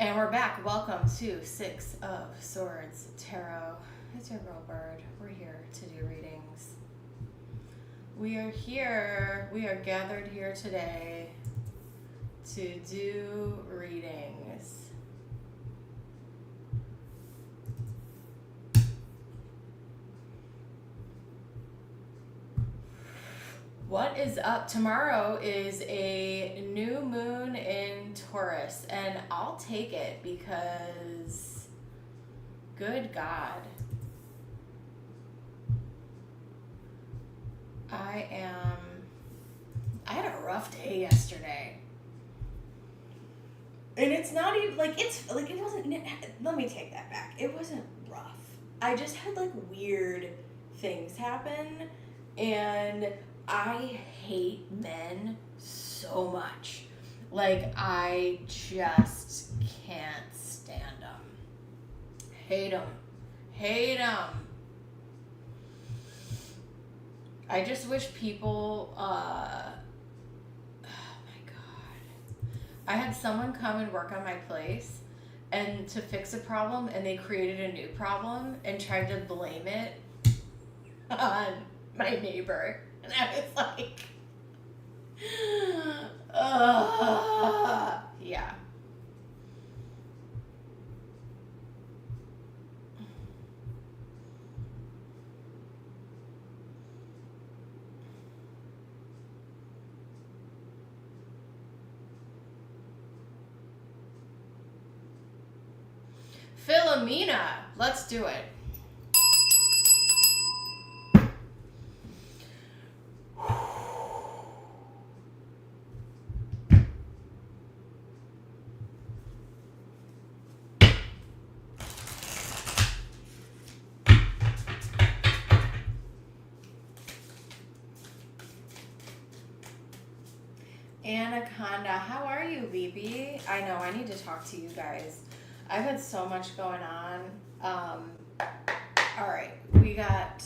And we're back. Welcome to Six of Swords Tarot. It's your girl Bird. We're here to do readings. We are here. We are gathered here today to do readings. What is up? Tomorrow is a new moon in Taurus, and I'll take it because, good God, I had a rough day yesterday. And it's not even, it wasn't, let me take that back. It wasn't rough. I just had, weird things happen, and I hate men so much. I just can't stand them. Hate them. Hate them. I just wish people, oh my God. I had someone come and work on my place and to fix a problem, and they created a new problem and tried to blame it on my neighbor. And I was like, yeah. Philomena, let's do it. Anaconda, how are you, BB? I know, I need to talk to you guys. I've had so much going on. All right, we got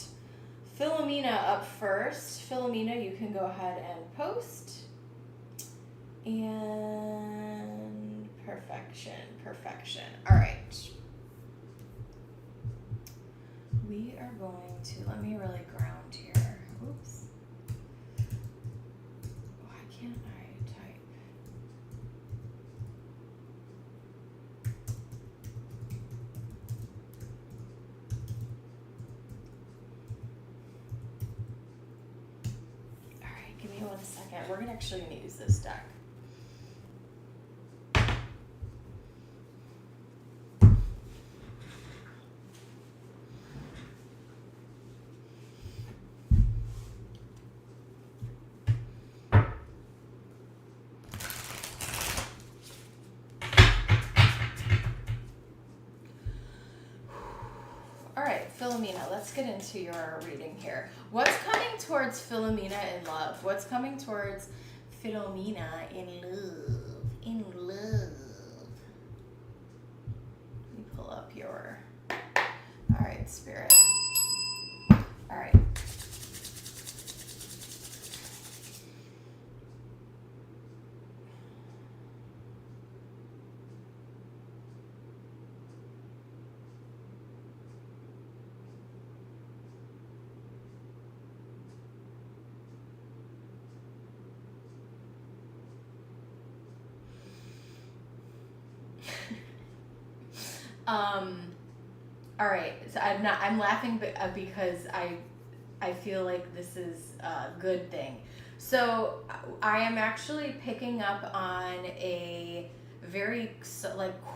Philomena up first. Philomena, you can go ahead and post. And perfection. All right. We are going to, let me really ground here. Oops. Why can't I type? All right, give me 1 second. We're actually going to use this deck. Philomena, let's get into your reading here. What's coming towards Philomena in love? What's coming towards Philomena in love? Let me pull up your... All right, Spirit. All right. All right, so I'm laughing because I feel like this is a good thing. So I am actually picking up on a very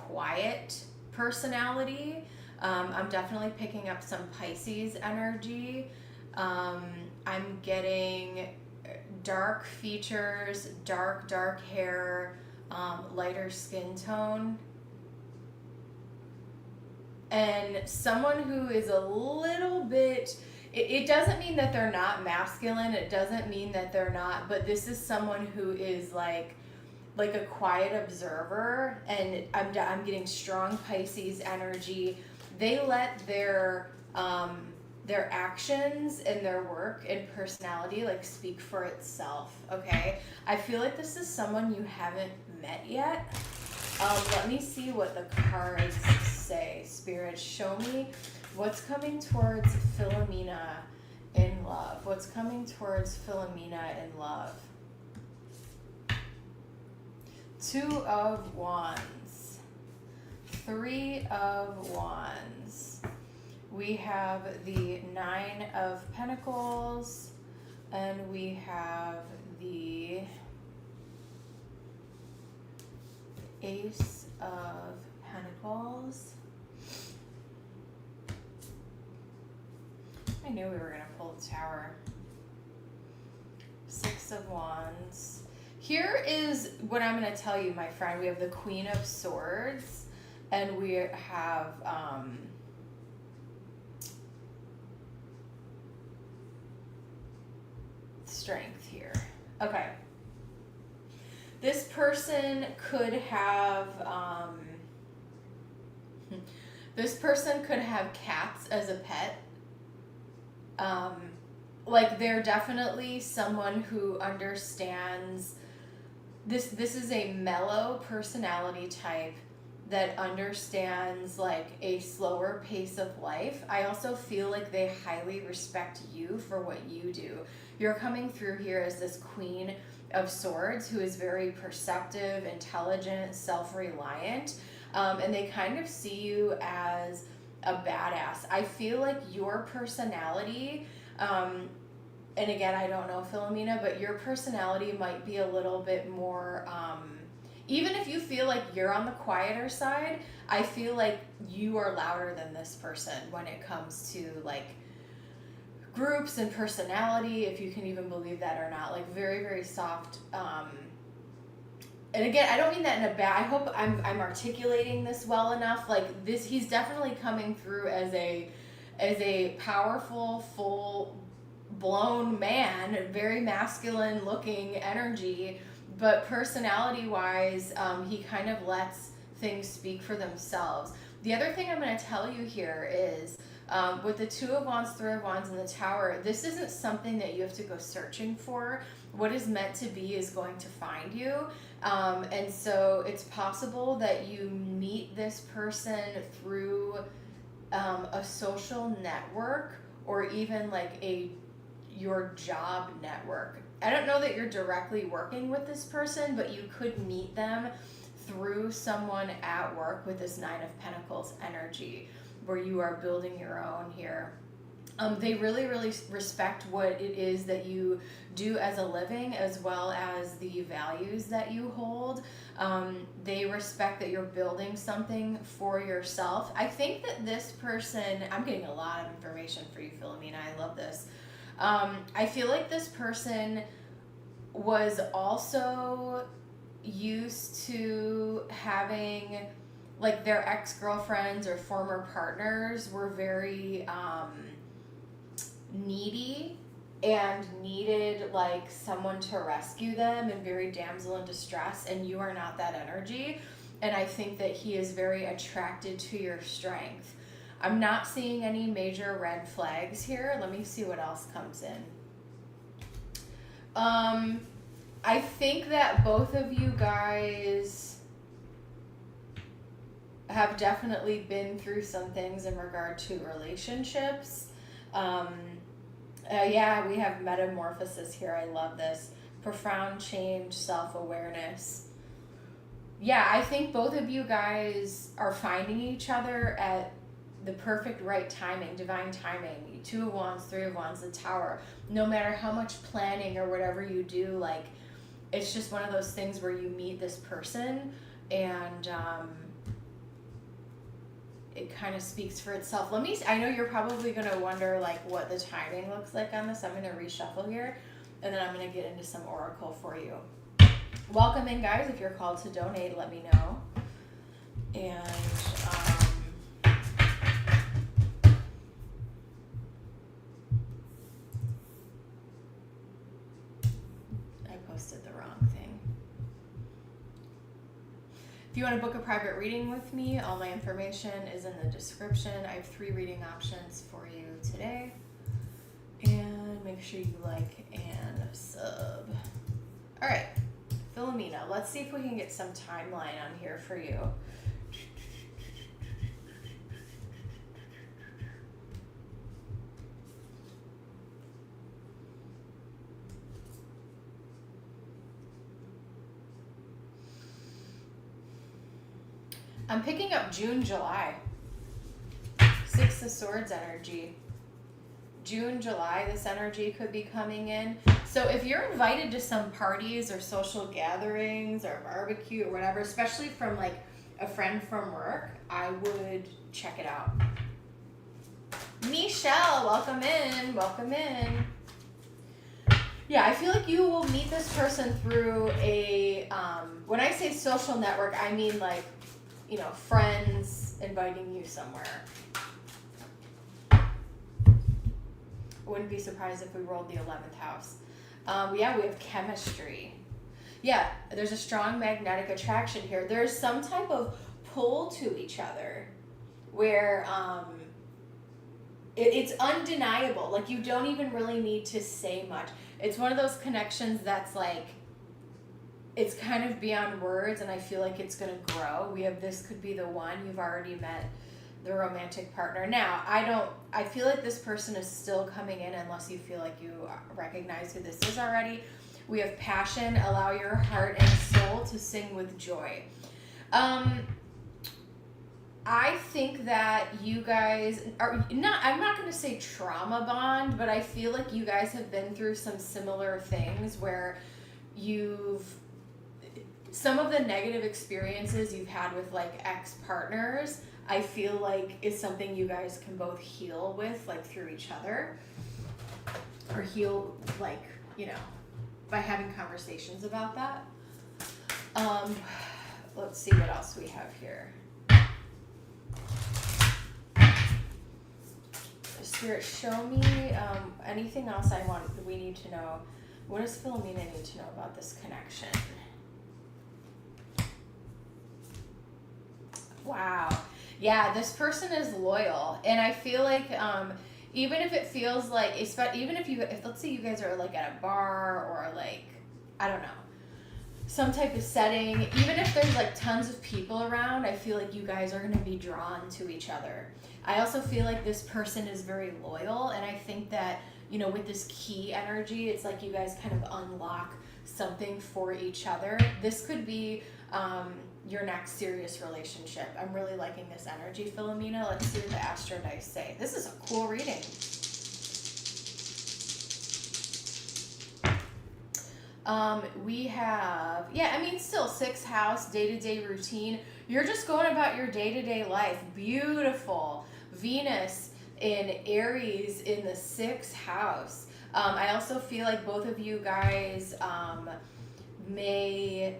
quiet personality. I'm definitely picking up some Pisces energy. I'm getting dark features, dark hair, lighter skin tone. And someone who is a little bit, it doesn't mean that they're not masculine. It doesn't mean that they're not, but this is someone who is like a quiet observer, and I'm getting strong Pisces energy. They let their actions and their work and personality speak for itself, okay? I feel like this is someone you haven't met yet. Let me see what the cards say. Spirit, show me what's coming towards Philomena in love. What's coming towards Philomena in love? 2 of Wands. 3 of Wands. We have the 9 of Pentacles. And we have the Ace of Pentacles. I knew we were going to pull the Tower. 6 of Wands. Here is what I'm going to tell you, my friend. We have the Queen of Swords, and we have Strength here. Okay. This person could have cats as a pet. Like, they're definitely someone who understands this is a mellow personality type that understands like a slower pace of life. I also feel like they highly respect you for what you do. You're coming through here as this Queen of Swords who is very perceptive, intelligent, self-reliant, and they kind of see you as a badass. I feel like your personality, and again, I don't know Philomena, but your personality might be a little bit more, even if you feel like you're on the quieter side, I feel like you are louder than this person when it comes to like groups and personality, if you can even believe that or not. Like, very, very soft. And again, I don't mean that in a bad, I hope I'm articulating this well enough. Like, this, he's definitely coming through as a powerful, full blown man, very masculine looking energy, but personality wise, he kind of lets things speak for themselves. The other thing I'm going to tell you here is, with the 2 of Wands, 3 of Wands, and the Tower, this isn't something that you have to go searching for. What is meant to be is going to find you. And so it's possible that you meet this person through a social network, or even like your job network. I don't know that you're directly working with this person, but you could meet them through someone at work with this 9 of Pentacles energy, where you are building your own here. They really, really respect what it is that you do as a living, as well as the values that you hold. They respect that you're building something for yourself. I think that this person, I'm getting a lot of information for you, Philomena. I love this. I feel like this person was also used to having, like, their ex-girlfriends or former partners were very needy and needed like someone to rescue them, and very damsel in distress, and you are not that energy. And I think that he is very attracted to your strength. I'm not seeing any major red flags here. Let me see what else comes in. I think that both of you guys have definitely been through some things in regard to relationships. Yeah, we have metamorphosis here. I love this. Profound change, self-awareness. Yeah, I think both of you guys are finding each other at the perfect right timing, divine timing. 2 of Wands, 3 of Wands, the Tower. No matter how much planning or whatever you do, like, it's just one of those things where you meet this person and it kind of speaks for itself. I know you're probably going to wonder like what the timing looks like on this. I'm going to reshuffle here, and then I'm going to get into some oracle for you. Welcome in, guys. If you're called to donate, let me know. And I posted the wrong thing. If you want to book a private reading with me, all my information is in the description. I have 3 reading options for you today. And make sure you like and sub. All right, Philomena, let's see if we can get some timeline on here for you. I'm picking up June, July. Six of Swords energy. June, July, this energy could be coming in. So if you're invited to some parties or social gatherings or barbecue or whatever, especially from like a friend from work, I would check it out. Michelle, welcome in. Welcome in. Yeah, I feel like you will meet this person through a, when I say social network, I mean like, you know, friends inviting you somewhere. Wouldn't be surprised if we rolled the 11th house. Yeah, we have chemistry. Yeah, there's a strong magnetic attraction here. There's some type of pull to each other where it's undeniable. Like, you don't even really need to say much. It's one of those connections that's like, it's kind of beyond words, and I feel like it's going to grow. We have this could be the one. You've already met the romantic partner. Now, I feel like this person is still coming in unless you feel like you recognize who this is already. We have passion, allow your heart and soul to sing with joy. I think that you guys are not, I'm not going to say trauma bond, but I feel like you guys have been through some similar things where some of the negative experiences you've had with like ex-partners, I feel like is something you guys can both heal with, like through each other, or heal, like, you know, by having conversations about that. Let's see what else we have here. Spirit, show me anything else we need to know. What does Philomena need to know about this connection? Wow. Yeah, this person is loyal. And I feel like even if it feels like, even if let's say you guys are like at a bar or like, I don't know, some type of setting, even if there's like tons of people around, I feel like you guys are going to be drawn to each other. I also feel like this person is very loyal, and I think that, you know, with this key energy, it's like you guys kind of unlock something for each other. This could be your next serious relationship. I'm really liking this energy, Philomena. Let's see what the Astro Dice say. This is a cool reading. We have, yeah, I mean, still 6th house, day-to-day routine. You're just going about your day-to-day life. Beautiful. Venus in Aries in the 6th house. I also feel like both of you guys may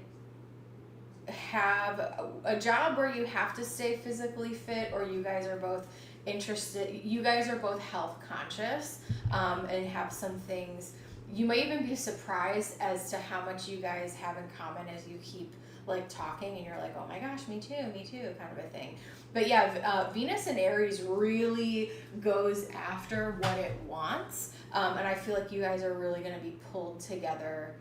have a job where you have to stay physically fit, or you guys are both interested, you guys are both health conscious, and have some things. You might even be surprised as to how much you guys have in common as you keep like talking, and you're like, oh my gosh, me too, kind of a thing. But yeah, Venus in Aries really goes after what it wants, and I feel like you guys are really going to be pulled together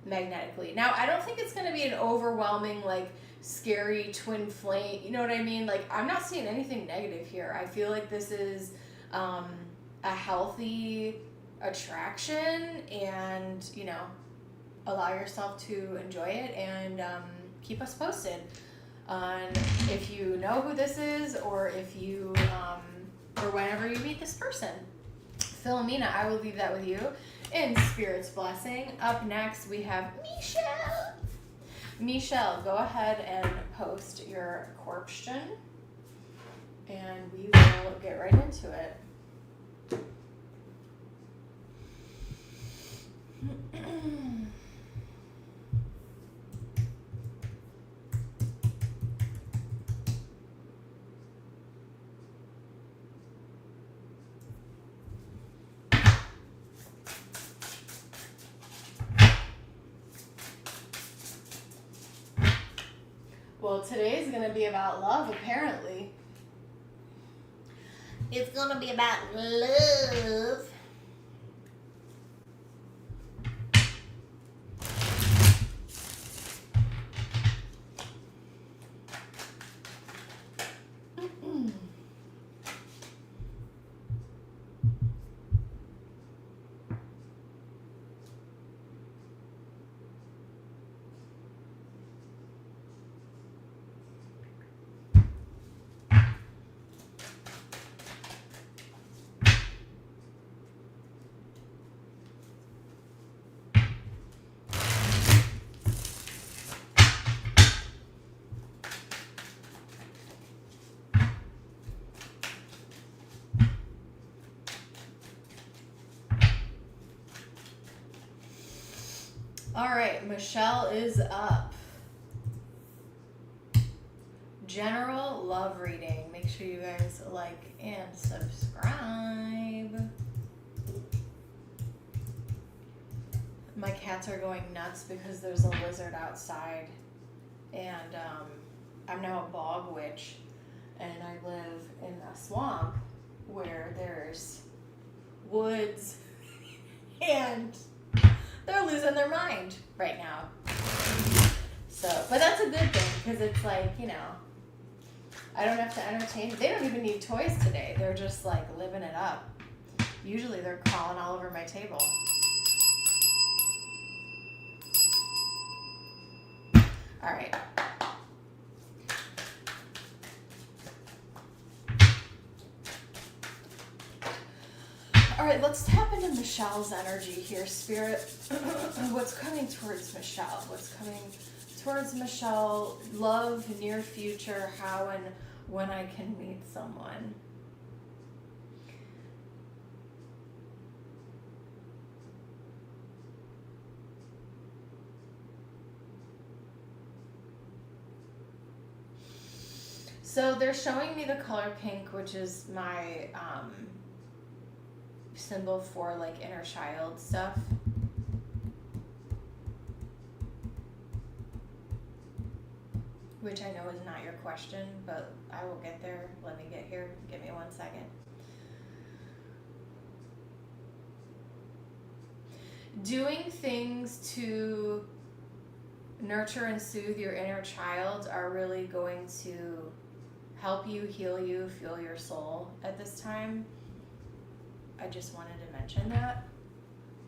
magnetically. Now, I don't think it's going to be an overwhelming, like, scary twin flame, you know what I mean? Like, I'm not seeing anything negative here. I feel like this is a healthy attraction, and, you know, allow yourself to enjoy it, and keep us posted on if you know who this is, or if you or whenever you meet this person. Philomena, I will leave that with you in Spirit's blessing. Up next we have Michelle. Michelle, go ahead and post your question, and we will get right into it. Well, today is going to be about love, apparently. It's going to be about love. All right, Michelle is up. General love reading. Make sure you guys like and subscribe. My cats are going nuts because there's a lizard outside, and I'm now a bog witch, and I live in a swamp where there's woods, and they're losing their mind right now. So, but that's a good thing, because it's like, you know, I don't have to entertain. They don't even need toys today. They're just like living it up. Usually they're crawling all over my table. All right. All right, let's tap into Michelle's energy here, Spirit. What's coming towards Michelle? What's coming towards Michelle? Love, near future, how and when I can meet someone. So they're showing me the color pink, which is my symbol for like inner child stuff. Which I know is not your question, but I will get there. Let me get here. Give me 1 second. Doing things to nurture and soothe your inner child are really going to help you, heal you, fuel your soul at this time. I just wanted to mention that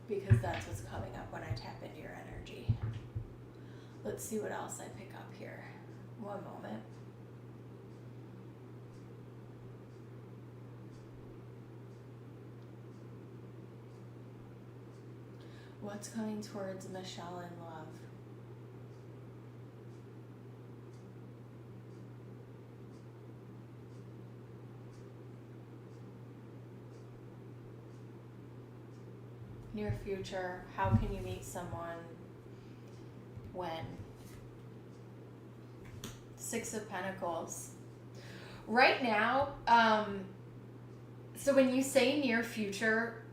because that's what's coming up when I tap into your energy. Let's see what else I pick up here. One moment. What's coming towards Michelle in love? Near future, how can you meet someone? When? Six of Pentacles. Right now, so when you say near future,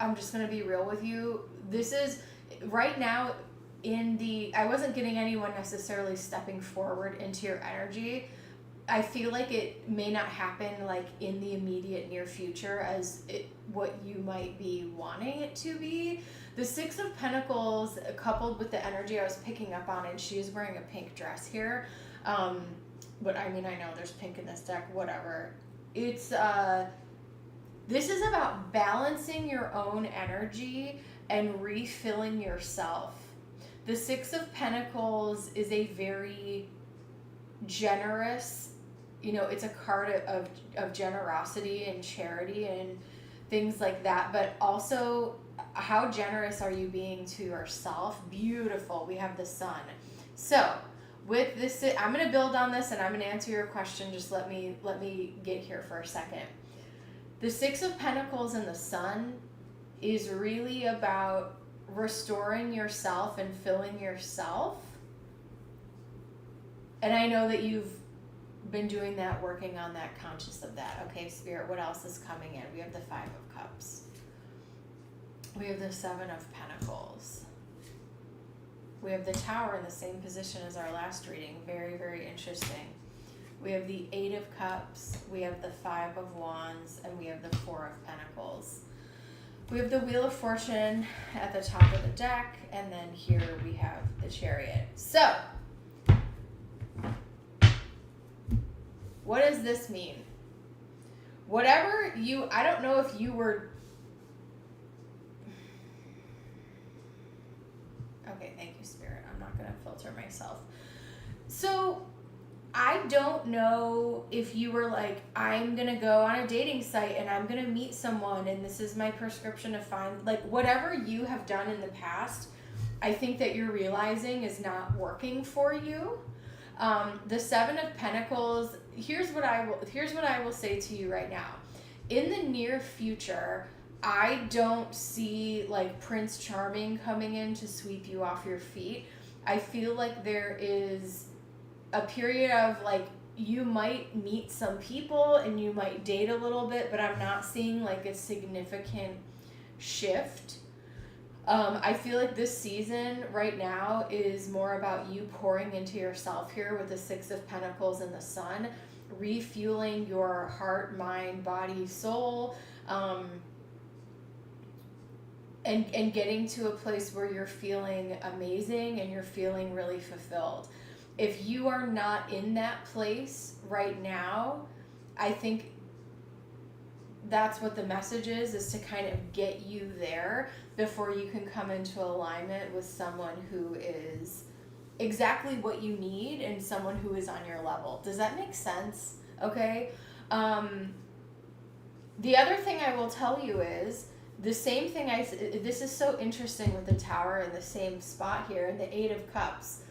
I'm just going to be real with you. This is, right now, I wasn't getting anyone necessarily stepping forward into your energy. I feel like it may not happen like in the immediate near future as what you might be wanting it to be. The Six of Pentacles coupled with the energy I was picking up on, and she is wearing a pink dress here. But I mean, I know there's pink in this deck, whatever. It's, this is about balancing your own energy and refilling yourself. The Six of Pentacles is a very generous, you know, it's a card of generosity and charity and things like that, but also how generous are you being to yourself? Beautiful. We have the Sun. So with this, I'm going to build on this and I'm going to answer your question. Just let me get here for a second. The Six of Pentacles and the Sun is really about restoring yourself and filling yourself. And I know that you've been doing that, working on that, conscious of that. Okay, Spirit, what else is coming in? We have the Five of Cups. We have the Seven of Pentacles. We have the Tower in the same position as our last reading. Very, very interesting. We have the Eight of Cups. We have the Five of Wands. And we have the Four of Pentacles. We have the Wheel of Fortune at the top of the deck. And then here we have the Chariot. So, what does this mean? Whatever you, I don't know if you were, okay, thank you, Spirit. I'm not going to filter myself. So, I don't know if you were like, I'm going to go on a dating site and I'm going to meet someone and this is my prescription to find, like, whatever you have done in the past, I think that you're realizing is not working for you. The Seven of Pentacles, here's what I will say to you right now. In the near future, I don't see like Prince Charming coming in to sweep you off your feet. I feel like there is a period of like, you might meet some people and you might date a little bit, but I'm not seeing like a significant shift. I feel like this season right now is more about you pouring into yourself here with the Six of Pentacles and the Sun, refueling your heart, mind, body, soul, and getting to a place where you're feeling amazing and you're feeling really fulfilled. If you are not in that place right now, I think that's what the message is to kind of get you there before you can come into alignment with someone who is exactly what you need and someone who is on your level. Does that make sense? Okay. The other thing I will tell you is the same thing. This is so interesting with the Tower in the same spot here and the Eight of Cups.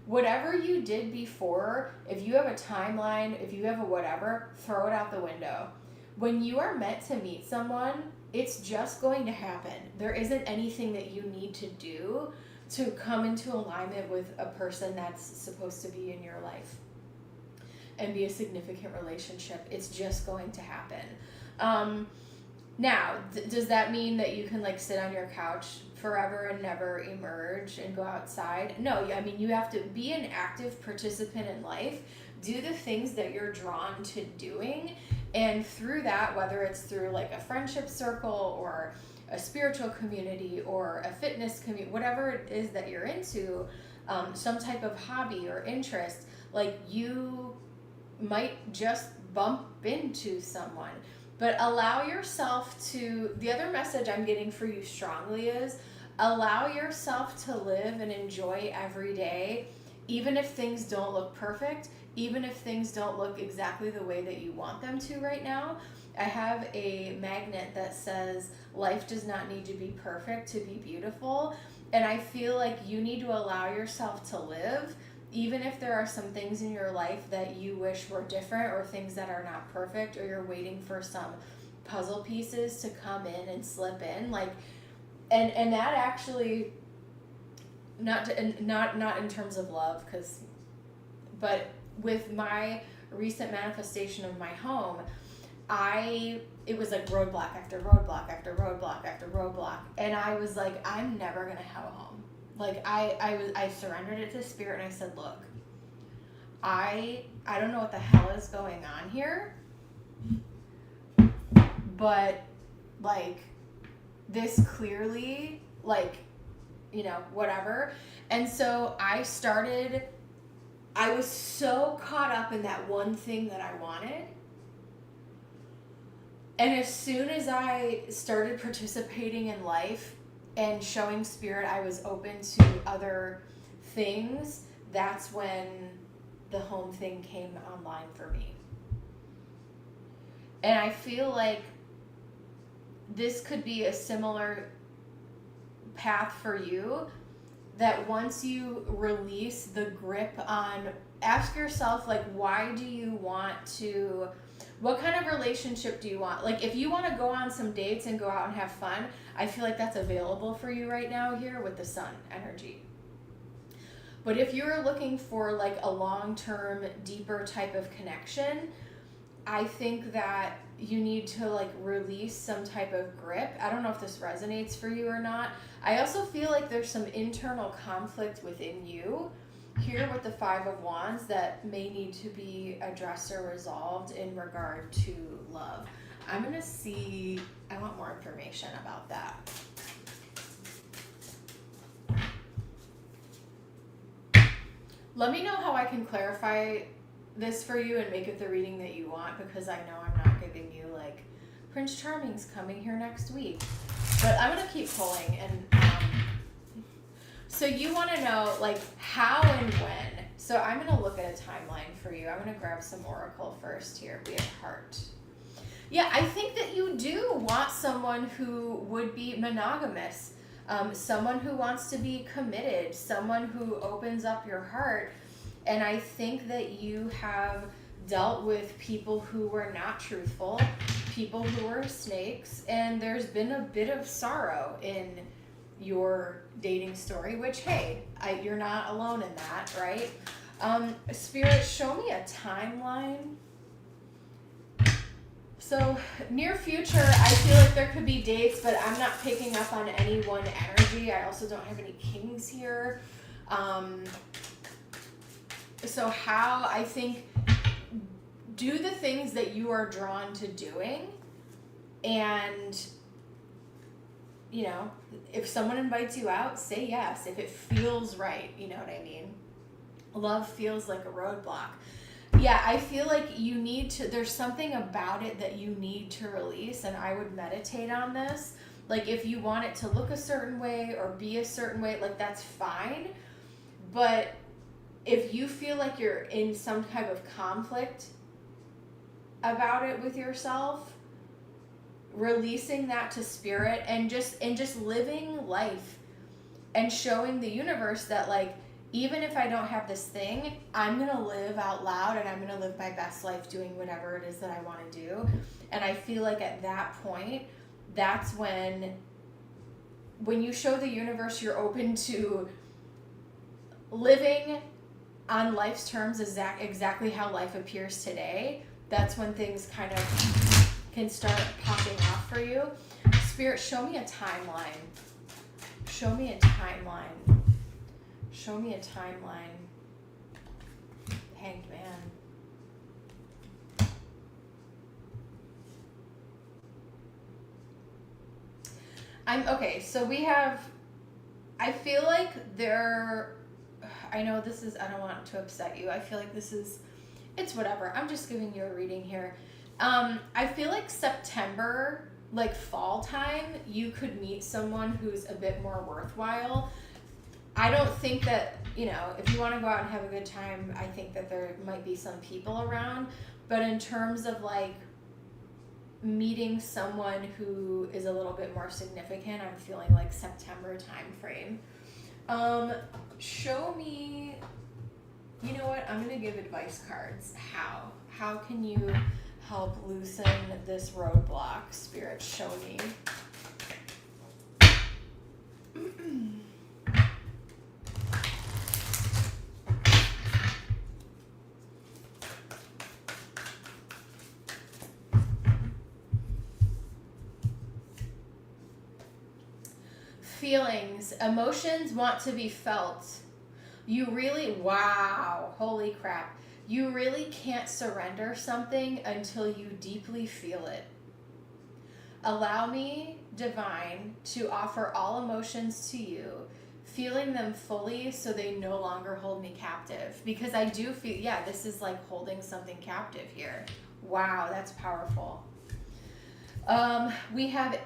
Whatever you did before, if you have a timeline, if you have a whatever, throw it out the window. When you are meant to meet someone, it's just going to happen. There isn't anything that you need to do to come into alignment with a person that's supposed to be in your life and be a significant relationship. It's just going to happen. Now, does that mean that you can like sit on your couch forever and never emerge and go outside? No, I mean, you have to be an active participant in life, do the things that you're drawn to doing, and through that, whether it's through like a friendship circle or a spiritual community or a fitness community, whatever it is that you're into, some type of hobby or interest, like you might just bump into someone. But allow yourself to, the other message I'm getting for you strongly is allow yourself to live and enjoy every day, even if things don't look perfect, even if things don't look exactly the way that you want them to right now. I have a magnet that says life does not need to be perfect to be beautiful. And I feel like you need to allow yourself to live, even if there are some things in your life that you wish were different or things that are not perfect, or you're waiting for some puzzle pieces to come in and slip in, like, and that actually, not in terms of love, but with my recent manifestation of my home, it was like roadblock after roadblock after roadblock after roadblock, and I was like, I'm never gonna have a home. Like I surrendered it to Spirit and I said, look, I don't know what the hell is going on here, but like this clearly, like, you know, whatever. And so I was so caught up in that one thing that I wanted. And as soon as I started participating in life and showing Spirit I was open to other things, that's when the home thing came online for me. And I feel like this could be a similar path for you, that once you release the grip on, ask yourself, like, why do you want to, what kind of relationship do you want? Like, if you want to go on some dates and go out and have fun, I feel like that's available for you right now here with the Sun energy. But if you're looking for like a long-term, deeper type of connection, I think that you need to like release some type of grip. I don't know if this resonates for you or not. I also feel like there's some internal conflict within you here with the Five of Wands that may need to be addressed or resolved in regard to love. I'm going to see, I want more information about that. Let me know how I can clarify this for you and make it the reading that you want, because I know I'm not giving you like Prince Charming's coming here next week. But I'm going to keep pulling. And so you want to know like how and when. So I'm going to look at a timeline for you. I'm going to grab some oracle first here. We have heart. Yeah, I think that you do want someone who would be monogamous, someone who wants to be committed, someone who opens up your heart. And I think that you have dealt with people who were not truthful, people who are snakes, and there's been a bit of sorrow in your dating story, which, hey, you're not alone in that, right? Spirit, show me a timeline. So near future, I feel like there could be dates, but I'm not picking up on any one energy. I also don't have any kings here. So how, I think, do the things that you are drawn to doing, and, you know, if someone invites you out, say yes. If it feels right, you know what I mean? Love feels like a roadblock. Yeah, I feel like you need to, there's something about it that you need to release, and I would meditate on this. Like, if you want it to look a certain way or be a certain way, like, that's fine. But if you feel like you're in some type of conflict about it with yourself, releasing that to spirit and just living life and showing the universe that, like, even if I don't have this thing, I'm going to live out loud and I'm going to live my best life doing whatever it is that I want to do. And I feel like at that point, that's when you show the universe you're open to living on life's terms exactly how life appears today, that's when things kind of can start popping off for you. Spirit, show me a timeline. Show me a timeline. Show me a timeline. Hanged Man. Okay, so we have, I feel like I know this is, I don't want to upset you. I feel like it's whatever. I'm just giving you a reading here. I feel like September, like fall time, you could meet someone who's a bit more worthwhile. I don't think that, you know, if you want to go out and have a good time, I think that there might be some people around. But in terms of, like, meeting someone who is a little bit more significant, I'm feeling like September time frame. Show me, you know what, I'm going to give advice cards. How can you help loosen this roadblock? Spirit, show me. Feelings, emotions want to be felt. You really, wow, holy crap. You really can't surrender something until you deeply feel it. Allow me, Divine, to offer all emotions to you, feeling them fully so they no longer hold me captive. Because I do feel, yeah, this is like holding something captive here. Wow, that's powerful. We have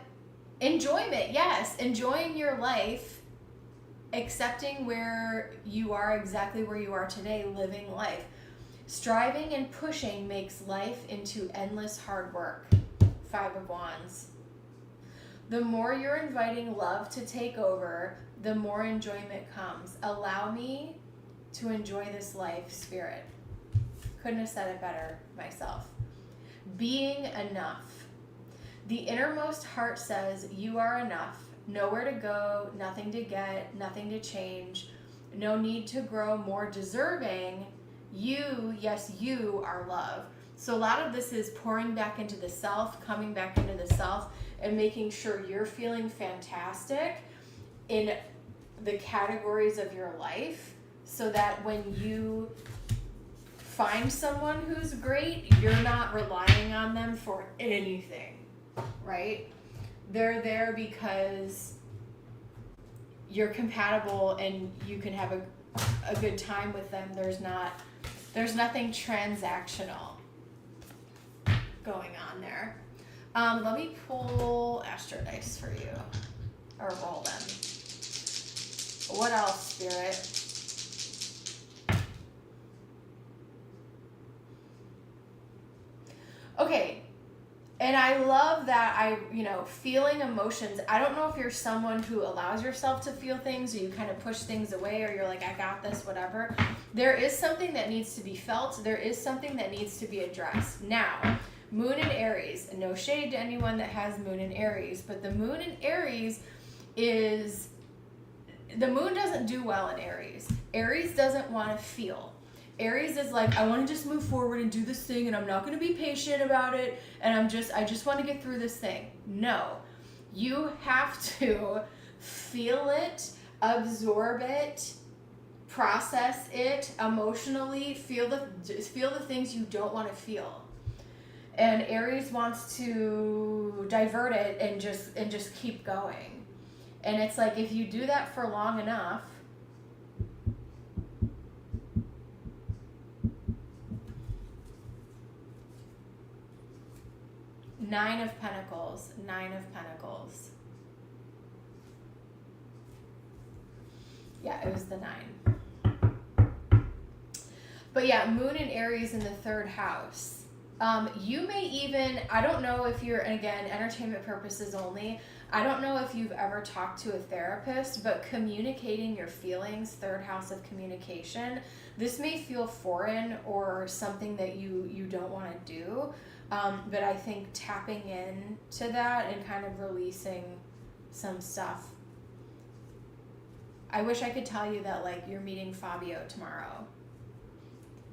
enjoyment, yes, enjoying your life, accepting where you are, exactly where you are today, living life. Striving and pushing makes life into endless hard work. 5 of Wands. The more you're inviting love to take over, the more enjoyment comes. Allow me to enjoy this life, Spirit. Couldn't have said it better myself. Being enough. The innermost heart says you are enough. Nowhere to go, nothing to get, nothing to change. No need to grow more deserving. You, yes, you are love. So a lot of this is pouring back into the self, coming back into the self, and making sure you're feeling fantastic in the categories of your life, so that when you find someone who's great, you're not relying on them for anything. Right? They're there because you're compatible and you can have a good time with them. There's nothing transactional going on there. Let me pull Astro Dice for you, or roll them. What else, Spirit? Okay. And I love that feeling emotions. I don't know if you're someone who allows yourself to feel things, or you kind of push things away, or you're like, I got this, whatever. There is something that needs to be felt. There is something that needs to be addressed. Now, Moon in Aries. No shade to anyone that has Moon in Aries, but the Moon in Aries is, the Moon doesn't do well in Aries. Aries doesn't want to feel. Aries is like, I want to just move forward and do this thing, and I'm not going to be patient about it, and I just want to get through this thing. No. You have to feel it, absorb it, process it emotionally, feel the things you don't want to feel. And Aries wants to divert it and just keep going. And it's like, if you do that for long enough, Nine of Pentacles. Yeah, it was the 9. But yeah, Moon and Aries in the 3rd house. You may even, I don't know if you're, and again, entertainment purposes only, I don't know if you've ever talked to a therapist, but communicating your feelings, 3rd house of communication, this may feel foreign or something that you don't want to do. But I think tapping in to that and kind of releasing some stuff. I wish I could tell you that, like, you're meeting Fabio tomorrow.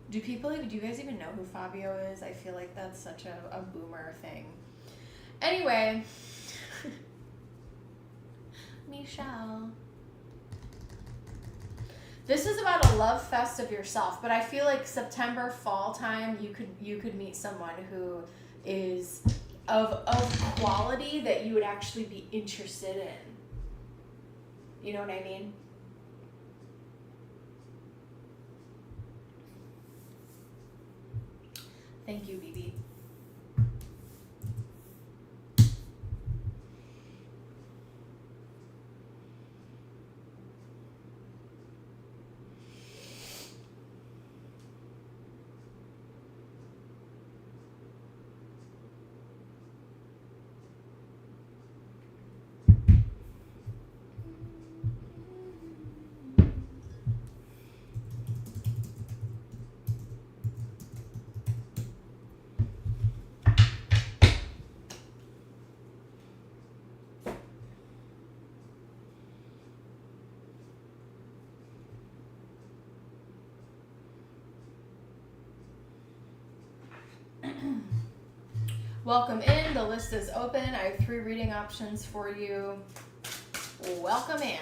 Do you guys even know who Fabio is? I feel like that's such a boomer thing. Anyway, Michelle. This is about a love fest of yourself, but I feel like September, fall time, you could meet someone who is of quality that you would actually be interested in. You know what I mean? Thank you, BB. Welcome in. The list is open. I have 3 reading options for you. Welcome in.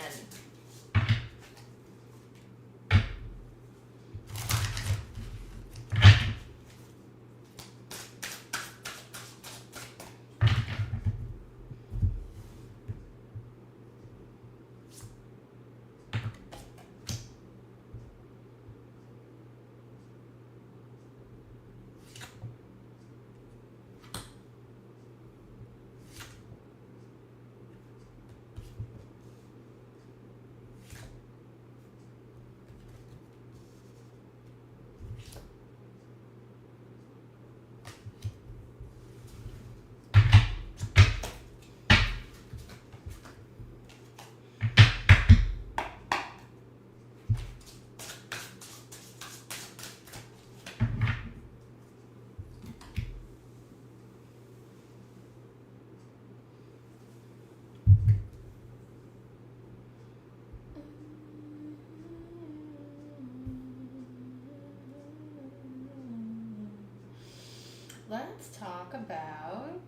Let's talk about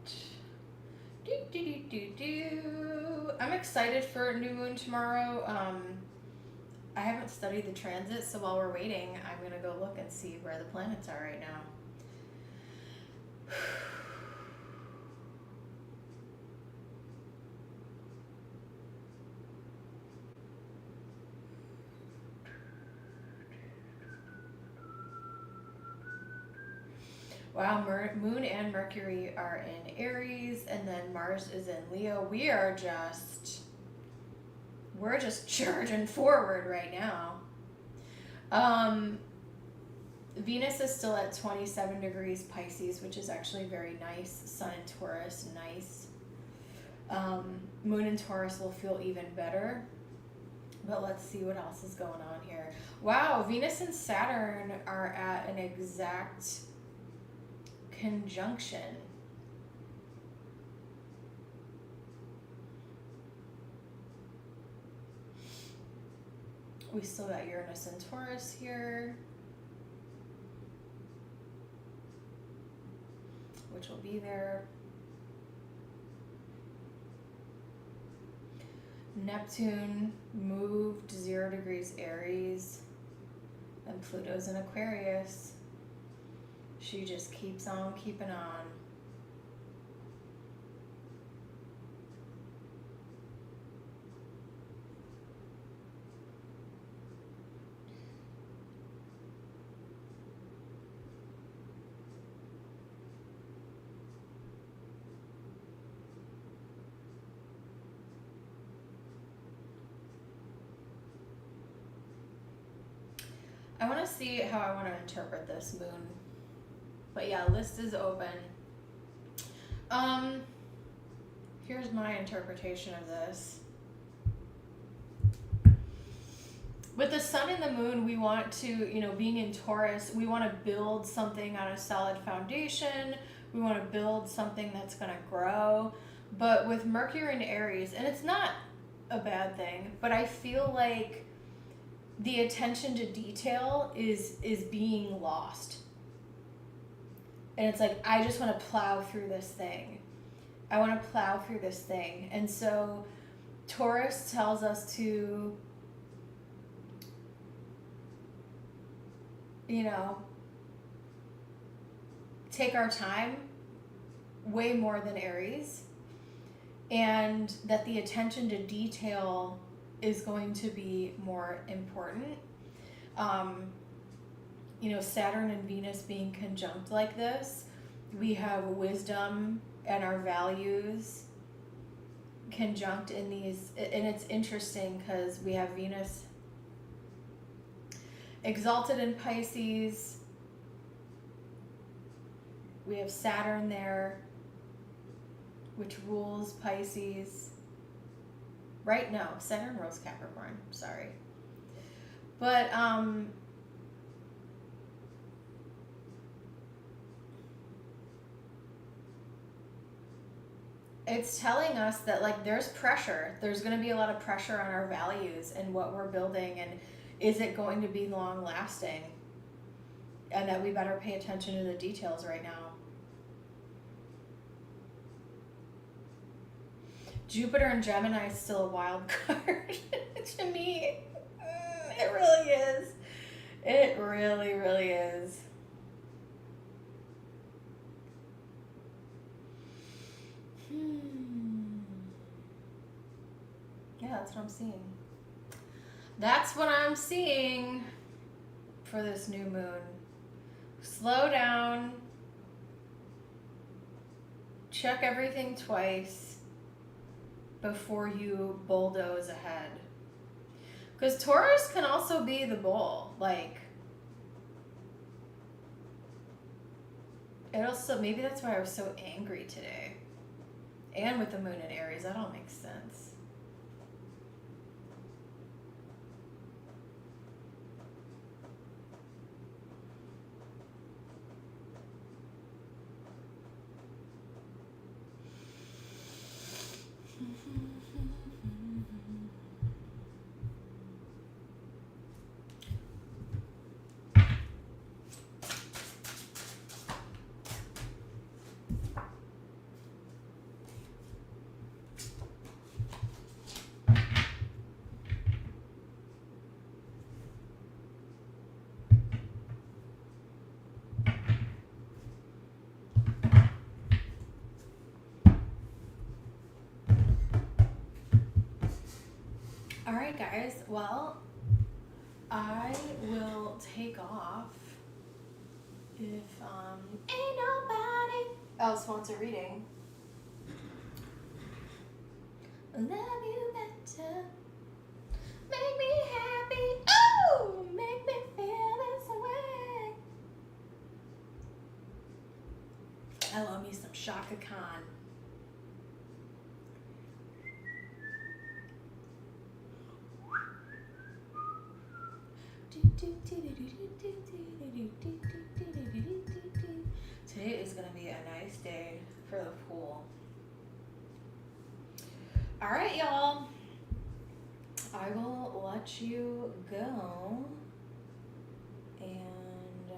I'm excited for new moon tomorrow. I haven't studied the transit, so while we're waiting, I'm gonna go look and see where the planets are right now. Wow, Moon and Mercury are in Aries, and then Mars is in Leo. We're just charging forward right now. Venus is still at 27 degrees Pisces, which is actually very nice. Sun in Taurus, nice. Moon in Taurus will feel even better. But let's see what else is going on here. Wow, Venus and Saturn are at an exact conjunction. We still got Uranus and Taurus here, which will be there. Neptune moved 0 degrees Aries, and Pluto's in Aquarius. She just keeps on keeping on. I want to see how I want to interpret this moon. But yeah, list is open. Here's my interpretation of this. With the sun and the moon, we want to, being in Taurus, we want to build something on a solid foundation. We want to build something that's going to grow. But with Mercury and Aries, and it's not a bad thing, but I feel like the attention to detail is being lost. And it's like, I just want to plow through this thing. I want to plow through this thing. And so Taurus tells us to, take our time way more than Aries. And that the attention to detail is going to be more important. Saturn and Venus being conjunct like this, we have wisdom and our values conjunct in these, and it's interesting because we have Venus exalted in Pisces, we have Saturn there, which rules Pisces. Right? No, Saturn rules Capricorn. Sorry. But, it's telling us that, there's pressure. There's going to be a lot of pressure on our values and what we're building, and is it going to be long lasting? And that we better pay attention to the details right now. Jupiter and Gemini is still a wild card to me. It really is. It really, really is. Yeah, that's what I'm seeing. That's what I'm seeing for this new moon. Slow down. Check everything twice before you bulldoze ahead. Because Taurus can also be the bull. Maybe that's why I was so angry today. And with the moon in Aries, that all makes sense. Alright guys, well, I will take off if ain't nobody else wants a reading. Love you better, make me happy, oh, make me feel this way. I love me some Shaka Khan. Today is gonna for the pool. All right, y'all. I will let you go and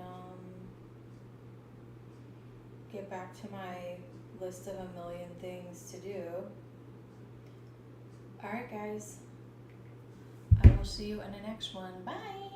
get back to my list of a million things to do. All right, guys. I will see you in the next one. Bye.